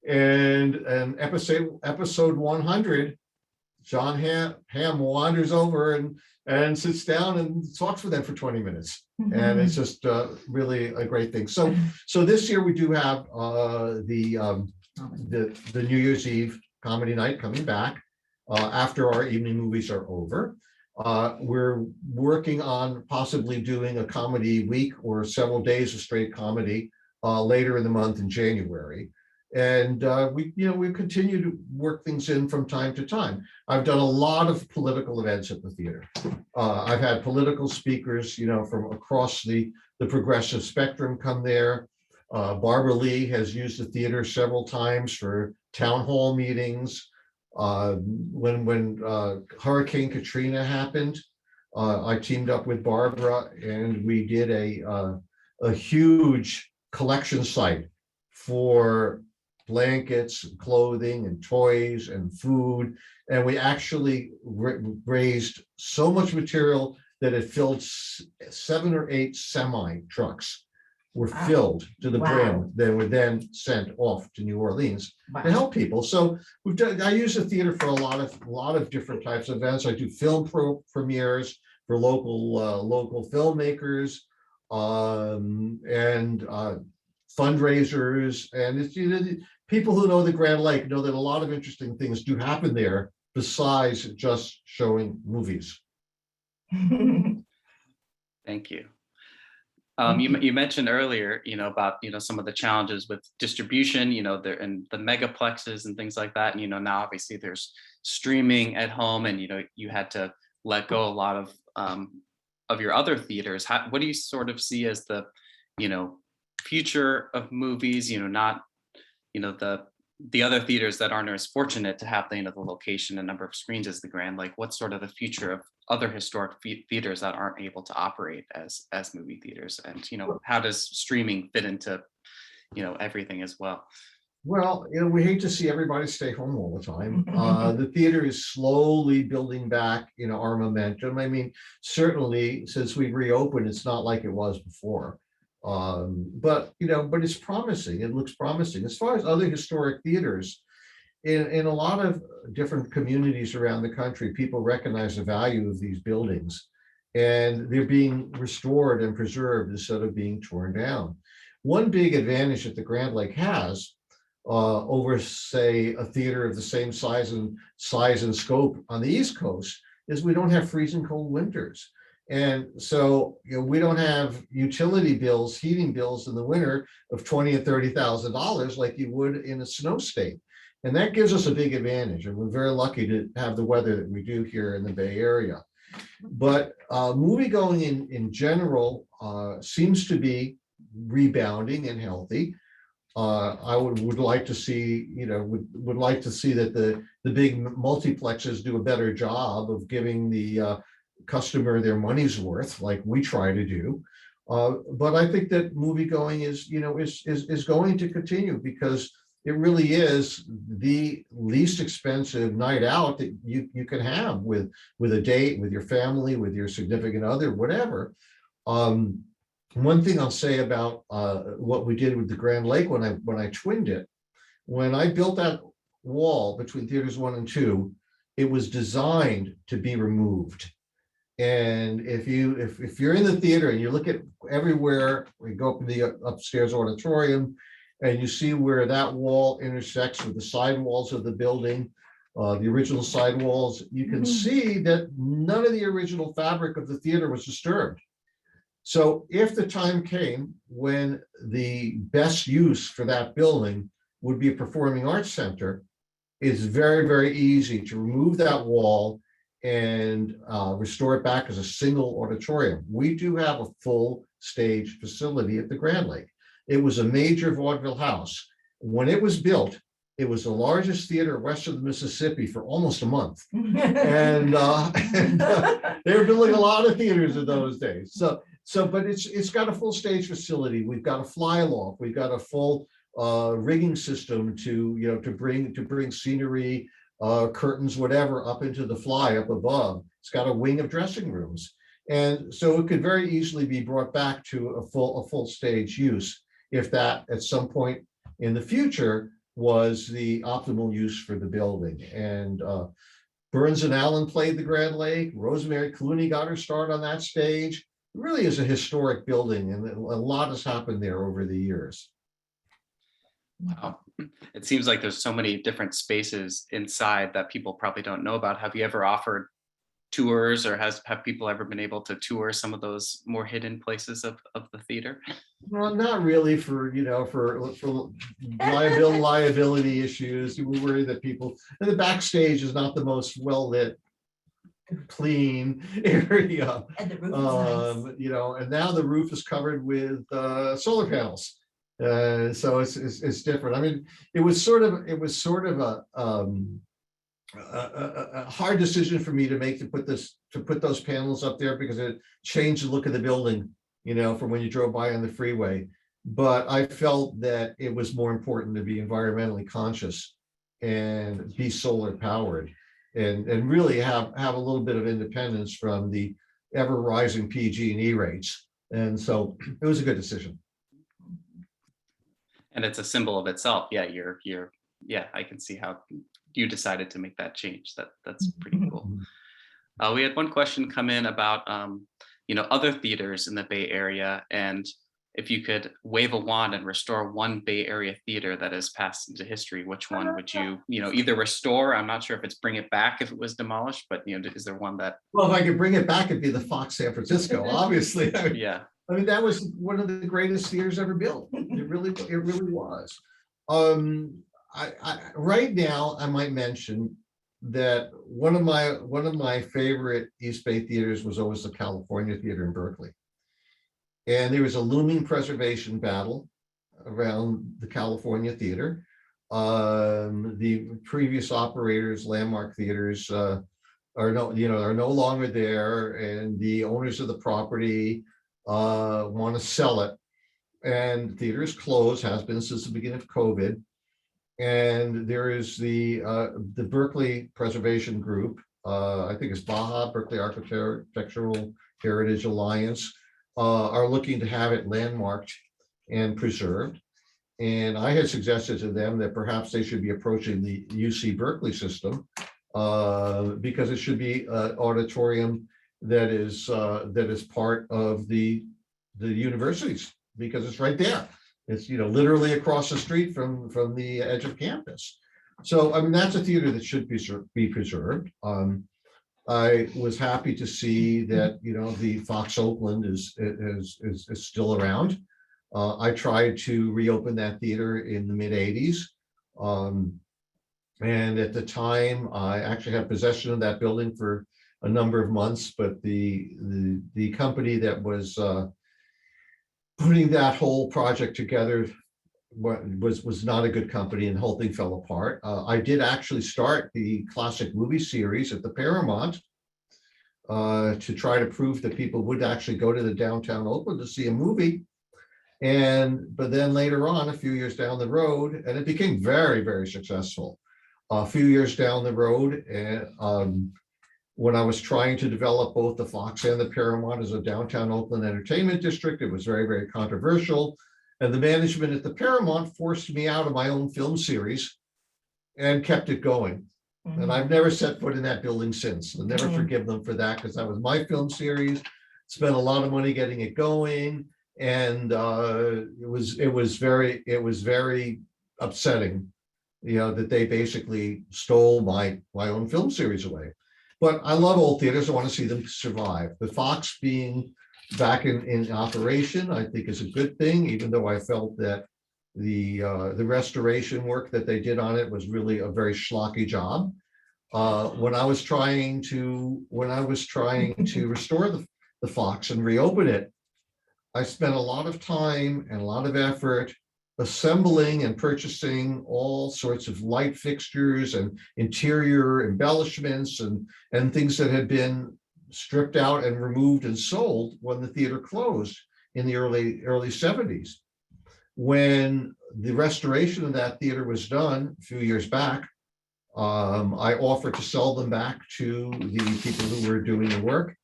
and episode 100, John Hamm wanders over and sits down and talks with them for 20 minutes. And it's just really a great thing. So this year we do have the New Year's Eve comedy night coming back after our evening movies are over. We're working on possibly doing a comedy week or several days of straight comedy later in the month in January. And we continue to work things in from time to time. I've done a lot of political events at the theater. I've had political speakers, from across the progressive spectrum come there. Barbara Lee has used the theater several times for town hall meetings. When Hurricane Katrina happened, I teamed up with Barbara and we did a huge collection site for blankets, and clothing, and toys, and food. And we actually raised so much material that it filled 7 or 8 semi trucks were filled to the brim that were then sent off to New Orleans to help people. So I use the theater for a lot of different types of events. I do film premieres for local filmmakers, and fundraisers. And it's, people who know the Grand Lake know that a lot of interesting things do happen there besides just showing movies. Thank you. You mentioned earlier, about, some of the challenges with distribution, there and the megaplexes and things like that. And, now obviously there's streaming at home, and, you had to let go a lot of your other theaters. What do you sort of see as the, future of movies, not, the other theaters that aren't as fortunate to have the location and number of screens as the Grand Lake? What's sort of the future of other historic theaters that aren't able to operate as movie theaters? And how does streaming fit into everything as well? Well, we hate to see everybody stay home all the time. The theater is slowly building back, our momentum. I mean, certainly since we've reopened, it's not like it was before. But it's promising. It looks promising. As far as other historic theaters, in a lot of different communities around the country, people recognize the value of these buildings, and they're being restored and preserved instead of being torn down. One big advantage that the Grand Lake has over, say, a theater of the same size and scope on the East Coast is we don't have freezing cold winters. And so we don't have utility bills, heating bills in the winter of $20,000 and $30,000 like you would in a snow state. And that gives us a big advantage. And we're very lucky to have the weather that we do here in the Bay Area. But movie going in general seems to be rebounding and healthy. I would like to see, would like to see that the big multiplexes do a better job of giving the customer their money's worth, like we try to do. But I think that movie going is going to continue, because it really is the least expensive night out that you can have with a date, with your family, with your significant other, whatever. One thing I'll say about what we did with the Grand Lake when I twinned it, when I built that wall between theaters 1 and 2, it was designed to be removed. And if you're in the theater and you look at everywhere, we go up in the upstairs auditorium, and you see where that wall intersects with the sidewalls of the building, the original sidewalls, you can see that none of the original fabric of the theater was disturbed. So if the time came when the best use for that building would be a performing arts center, it's very, very easy to remove that wall and restore it back as a single auditorium. We do have a full stage facility at the Grand Lake. It was a major vaudeville house. When it was built, it was the largest theater west of the Mississippi for almost a month. And they were building a lot of theaters in those days. But it's got a full stage facility. We've got a fly loft. We've got a full rigging system to bring scenery, curtains, whatever, up into the fly up above. It's got a wing of dressing rooms, and so it could very easily be brought back to a full stage use, if that at some point in the future was the optimal use for the building. And Burns and Allen played the Grand Lake. Rosemary Clooney got her start on that stage. It really is a historic building, and a lot has happened there over the years. Wow. It seems like there's so many different spaces inside that people probably don't know about. Have you ever offered tours, or have people ever been able to tour some of those more hidden places of the theater? Well, not really, for liability issues. We worry that people, and the backstage is not the most well lit, clean area. And the roof is nice. And now the roof is covered with solar panels. So it's different. I mean, it was sort of a hard decision for me to make, to put those panels up there, because it changed the look of the building, from when you drove by on the freeway. But I felt that it was more important to be environmentally conscious and be solar powered, and really have a little bit of independence from the ever rising PG&E rates. And so it was a good decision. And it's a symbol of itself. Yeah, I can see how you decided to make that change. That's pretty cool. We had one question come in about other theaters in the Bay Area, and if you could wave a wand and restore one Bay Area theater that has passed into history, which one would you either restore? I'm not sure if it's bring it back if it was demolished, but is there one that? Well, if I could bring it back, it'd be the Fox San Francisco, obviously. Yeah. I mean, that was one of the greatest theaters ever built. It really was. Right now, I might mention that one of my favorite East Bay theaters was always the California Theater in Berkeley. And there was a looming preservation battle around the California Theater. The previous operators, Landmark Theaters, are no longer there, and the owners of the property want to sell it. And the theater is closed, has been since the beginning of COVID. and there is the Berkeley Preservation Group. I think it's Baja, Berkeley Architectural Heritage Alliance, are looking to have it landmarked and preserved. And I had suggested to them that perhaps they should be approaching the UC Berkeley system, because it should be an auditorium that is part of the universities, because it's right there. It's, literally across the street from the edge of campus. So, I mean, that's a theater that should be preserved. I was happy to see that, the Fox Oakland is still around. I tried to reopen that theater in the mid '80s. And at the time, I actually had possession of that building for a number of months, but the company that was putting that whole project together was not a good company, and the whole thing fell apart. I did actually start the classic movie series at the Paramount to try to prove that people would actually go to the downtown Oakland to see a movie. But then later on, a few years down the road, and it became very, very successful. A few years down the road, and when I was trying to develop both the Fox and the Paramount as a downtown Oakland entertainment district, it was very, very controversial. And the management at the Paramount forced me out of my own film series and kept it going. Mhm. And I've never set foot in that building since. I'll never forgive them for that, because that was my film series. Spent a lot of money getting it going, and it was very upsetting, that they basically stole my own film series away. But I love old theaters. I want to see them survive. The Fox being back in operation, I think, is a good thing, even though I felt that the restoration work that they did on it was really a very schlocky job. When I was trying to restore the Fox and reopen it, I spent a lot of time and a lot of effort assembling and purchasing all sorts of light fixtures and interior embellishments and things that had been stripped out and removed and sold when the theater closed in the early 70s. When the restoration of that theater was done a few years back, I offered to sell them back to the people who were doing the work,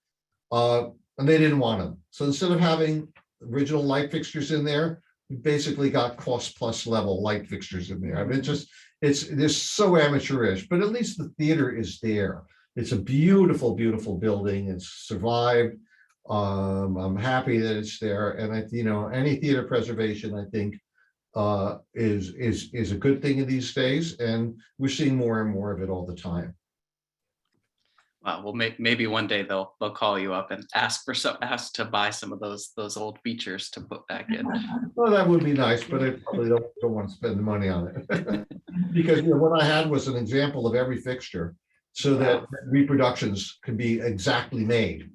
and they didn't want them. So instead of having original light fixtures in there, we basically got cost plus level light fixtures in there. I mean, it's so amateurish, but at least the theater is there. It's a beautiful, beautiful building. It's survived. I'm happy that it's there. And any theater preservation, I think, is a good thing in these days. And we're seeing more and more of it all the time. Well, maybe one day they'll call you up and ask to buy some of those old features to put back in. Well, that would be nice, but I probably don't want to spend the money on it. Because what I had was an example of every fixture, so that reproductions can be exactly made.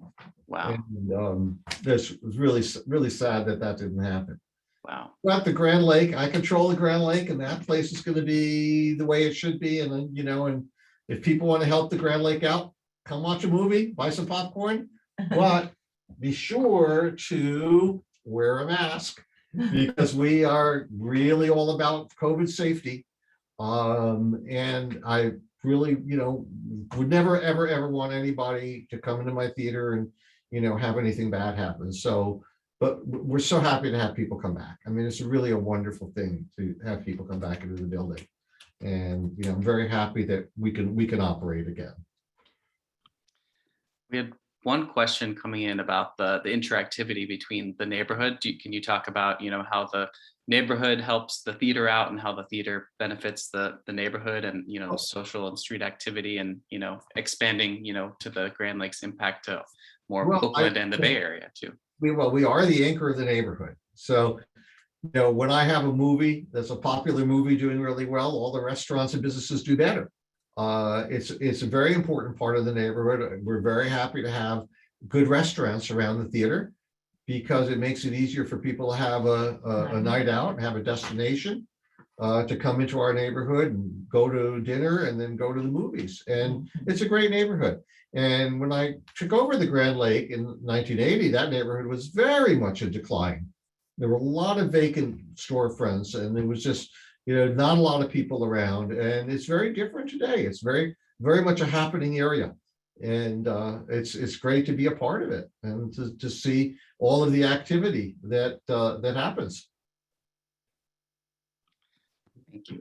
Wow. And this was really, really sad that didn't happen. Wow. But the Grand Lake, I control the Grand Lake, and that place is going to be the way it should be. And then, and if people want to help the Grand Lake out, come watch a movie, buy some popcorn, but be sure to wear a mask, because we are really all about COVID safety. And I really, would never, ever want anybody to come into my theater and, have anything bad happen. So, but we're so happy to have people come back. I mean, it's really a wonderful thing to have people come back into the building. And, I'm very happy that we can operate again. We had one question coming in about the interactivity between the neighborhood. Can you talk about, how the neighborhood helps the theater out and how the theater benefits the neighborhood, and, social and street activity, and, expanding, to the Grand Lakes impact to more Oakland and the Bay Area too. We are the anchor of the neighborhood. So, when I have a movie that's a popular movie doing really well, all the restaurants and businesses do better. It's a very important part of the neighborhood. We're very happy to have good restaurants around the theater, because it makes it easier for people to have a night out and have a destination, to come into our neighborhood and go to dinner and then go to the movies. And it's a great neighborhood. And when I took over the Grand Lake in 1980, that neighborhood was very much in decline. There were a lot of vacant storefronts, and it was just, not a lot of people around, and it's very different today. It's very, very much a happening area. And it's great to be a part of it and to see all of the activity that happens. Thank you.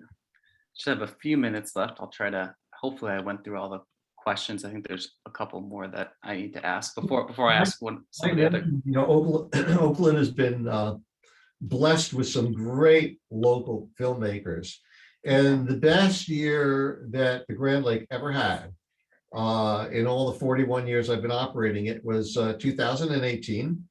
Just have a few minutes left. I'll try to, hopefully I went through all the questions. I think there's a couple more that I need to ask before I ask some of the other. Oakland has been blessed with some great local filmmakers. And the best year that the Grand Lake ever had in all the 41 years I've been operating it was 2018,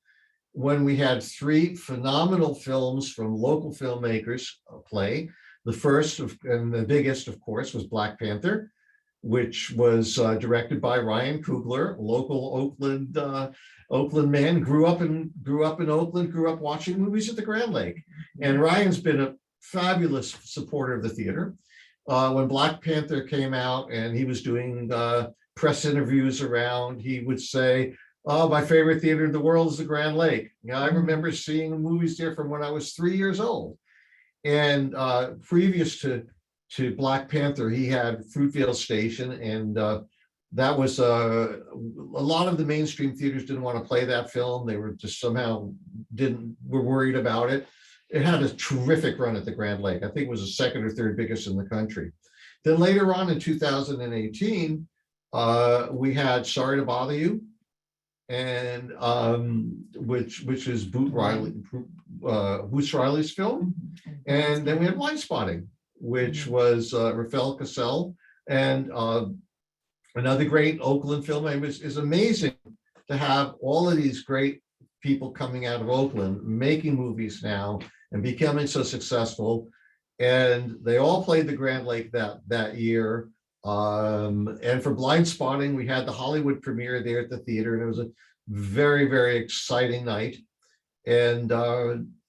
when we had 3 phenomenal films from local filmmakers play. The first and the biggest, of course, was Black Panther, which was directed by Ryan Coogler, a local Oakland man, grew up in Oakland, grew up watching movies at the Grand Lake. And Ryan's been a fabulous supporter of the theater. When Black Panther came out and he was doing press interviews around, he would say, "Oh, my favorite theater in the world is the Grand Lake. I remember seeing movies there from when I was 3 years old." And previous to Black Panther, he had Fruitvale Station, and that was a lot of the mainstream theaters didn't want to play that film. They were just somehow were worried about it. It had a terrific run at the Grand Lake. I think it was the second or third biggest in the country. Then later on in 2018, we had Sorry to Bother You, and which is Boots Riley's film. And then we had Blindspotting, which was Rafael Cassell, and another great Oakland film. It's amazing to have all of these great people coming out of Oakland making movies now and becoming so successful. And they all played the Grand Lake that year. And for Blindspotting, we had the Hollywood premiere there at the theater, and it was a very, very exciting night. And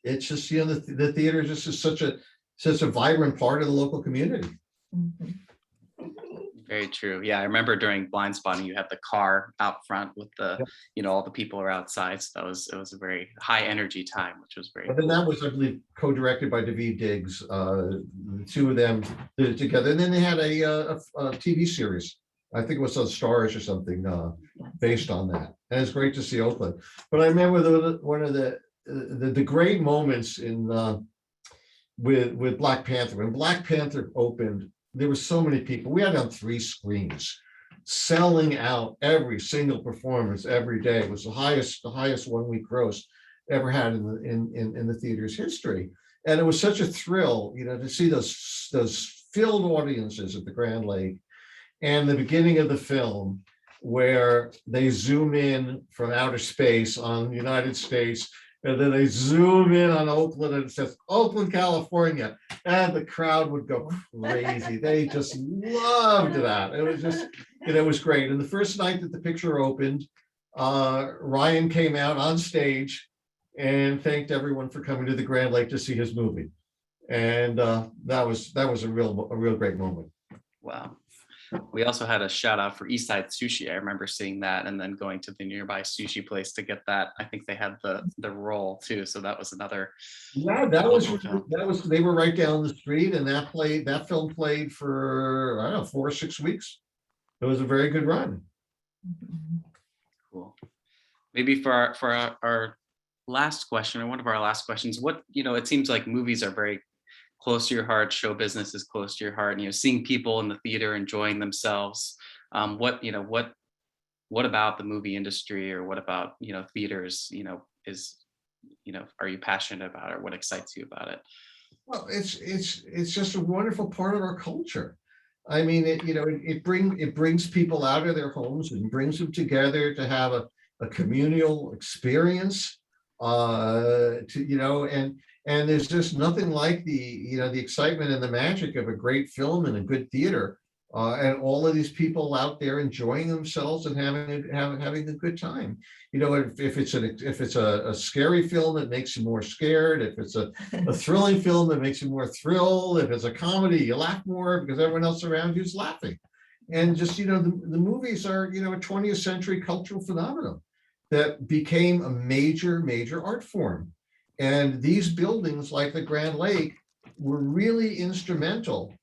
it's just, the theater just is such a vibrant part of the local community. Very true. Yeah, I remember during Blindspotting, you had the car out front with the, all the people are outside. So it was a very high energy time, which was very. And then that was, I believe, co-directed by David Diggs. The two of them did it together. And then they had a TV series. I think it was on Stars or something based on that. And it's great to see Oakland. But I remember one of the great moments in with Black Panther. When Black Panther opened, there were so many people. We had on 3 screens, selling out every single performance every day. It was the highest 1 week gross ever had in the theater's history. And it was such a thrill, to see those filled audiences at the Grand Lake. And the beginning of the film, where they zoom in from outer space on the United States, and then they zoom in on Oakland, and it says Oakland, California, and the crowd would go crazy. They just loved that. It was just, it was great. And the first night that the picture opened, Ryan came out on stage and thanked everyone for coming to the Grand Lake to see his movie. And that was a real great moment. Wow. We also had a shout out for Eastside Sushi. I remember seeing that and then going to the nearby sushi place to get that. I think they had the roll too. So that was another. Yeah, that was they were right down the street, and that film played for, I don't know, 4 or 6 weeks. It was a very good run. Cool. Maybe for our last question, or one of our last questions, what, it seems like movies are very close to your heart, show business is close to your heart, and seeing people in the theater enjoying themselves. What about the movie industry, or what about theaters is are you passionate about, or what excites you about it? Well, it's just a wonderful part of our culture. I mean, it brings people out of their homes and brings them together to have a communal experience. And there's just nothing like the excitement and the magic of a great film and a good theater, and all of these people out there enjoying themselves and having a good time. If it's a scary film, it makes you more scared. If it's a thrilling film, it makes you more thrilled. If it's a comedy, you laugh more because everyone else around you is laughing. And just the movies are a 20th century cultural phenomenon that became a major art form. And these buildings like the Grand Lake were really instrumental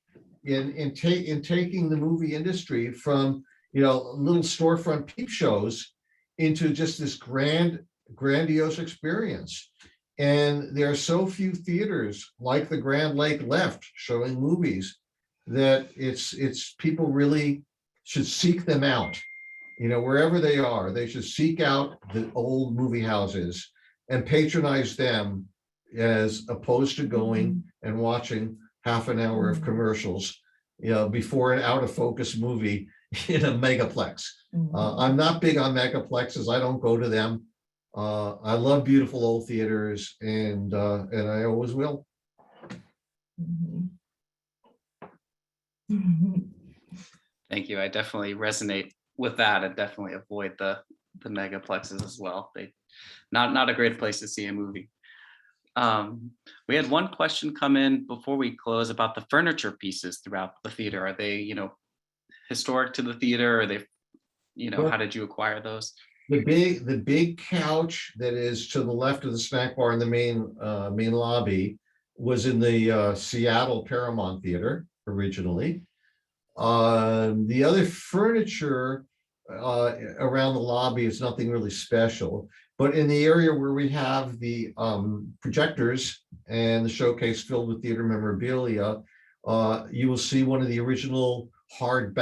in taking the movie industry from, little storefront peep shows into just this grandiose experience. And there are so few theaters like the Grand Lake left showing movies that it's people really should seek them out. Wherever they are, they should seek out the old movie houses and patronize them, as opposed to going and watching half an hour of commercials, before an out of focus movie in a megaplex. I'm not big on megaplexes. I don't go to them. I love beautiful old theaters, and I always will. Thank you. I definitely resonate with that, and definitely avoid the megaplexes as well. They not a great place to see a movie. We had one question come in before we close about the furniture pieces throughout the theater. Are they, historic to the theater? Or are they, how did you acquire those? The big couch that is to the left of the snack bar in the main lobby was in the Seattle Paramount Theater originally. The other furniture around the lobby is nothing really special, but in the area where we have the projectors and the showcase filled with theater memorabilia, you will see one of the original hard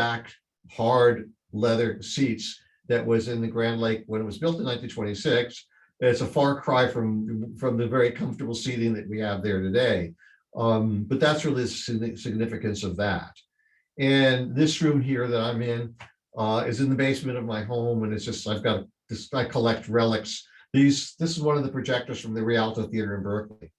leather seats that was in the Grand Lake when it was built in 1926. It's a far cry from the very comfortable seating that we have there today. But that's really the significance of that. And this room here that I'm in is in the basement of my home, and it's just, I collect relics. This is one of the projectors from the Rialto Theater in Berkeley.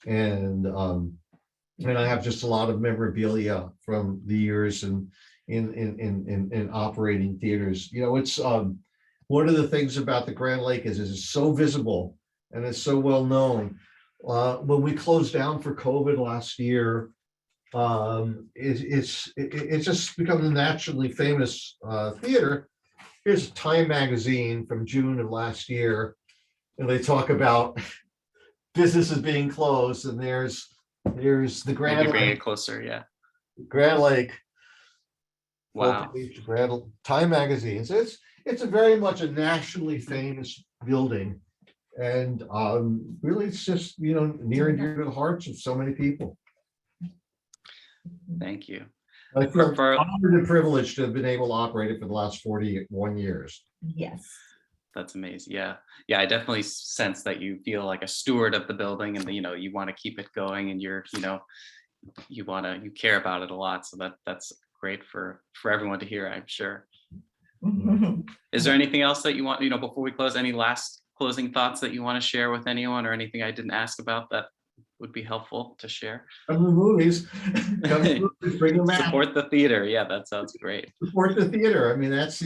And I have just a lot of memorabilia from the years and in operating theaters. It's one of the things about the Grand Lake is it's so visible and it's so well known. When we closed down for COVID last year, it's just become a naturally famous theater. Here's Time magazine from June of last year, and they talk about businesses being closed, and there's the Grand Maybe bring Lake. it closer, yeah. Grand Lake. Wow. Time magazine. So it's a very much a nationally famous building, and really it's just near and dear to the hearts of so many people. Thank you. I feel honored and privileged to have been able to operate it for the last 41 years. Yes. That's amazing. Yeah. I definitely sense that you feel like a steward of the building, and you want to keep it going, and you care about it a lot. So that's great for everyone to hear, I'm sure. Is there anything else that you want, before we close, any last closing thoughts that you want to share with anyone, or anything I didn't ask about that would be helpful to share? Come to the movies. Come to the movies, bring them out. Support the theater. Yeah, that sounds great. Support the theater. I mean, that's,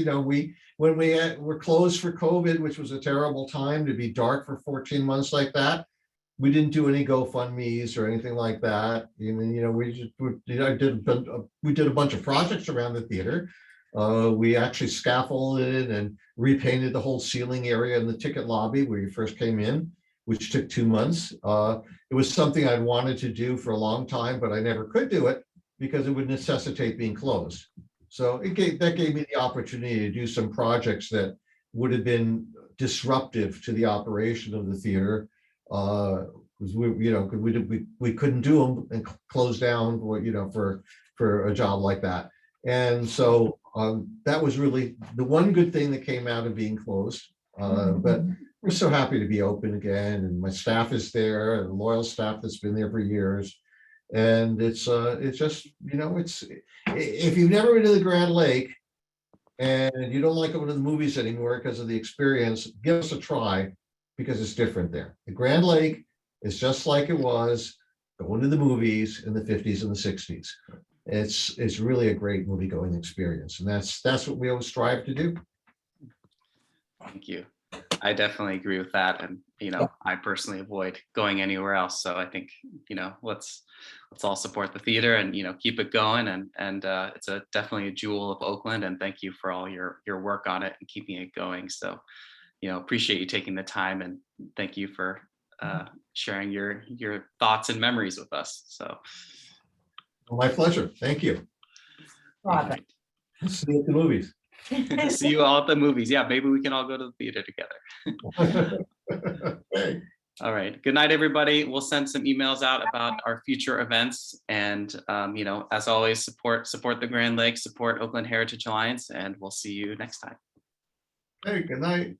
when we were closed for COVID, which was a terrible time to be dark for 14 months like that. We didn't do any GoFundMe's or anything like that. We did a bunch of projects around the theater. We actually scaffolded and repainted the whole ceiling area in the ticket lobby where you first came in, which took 2 months. It was something I'd wanted to do for a long time, but I never could do it because it would necessitate being closed. So that gave me the opportunity to do some projects that would have been disruptive to the operation of the theater. Because we couldn't do them and close down, for a job like that. And so that was really the one good thing that came out of being closed. But we're so happy to be open again, and my staff is there, and loyal staff that's been there for years. And it's just, if you've never been to the Grand Lake and you don't like going to the movies anymore because of the experience, give us a try, because it's different there. The Grand Lake is just like it was going to the movies in the 50s and the 60s. It's really a great movie going experience, and that's what we always strive to do. Thank you. I definitely agree with that, and I personally avoid going anywhere else. So I think let's all support the theater and keep it going, and it's definitely a jewel of Oakland. And thank you for all your work on it and keeping it going. So appreciate you taking the time, and thank you for sharing your thoughts and memories with us. So My pleasure. Thank you. Robert. See you at the movies. see you all at the movies. Yeah, maybe we can all go to the theater together. Hey. All right. Good night, everybody. We'll send some emails out about our future events. And, as always, support the Grand Lake, support Oakland Heritage Alliance, and we'll see you next time. Hey, good night.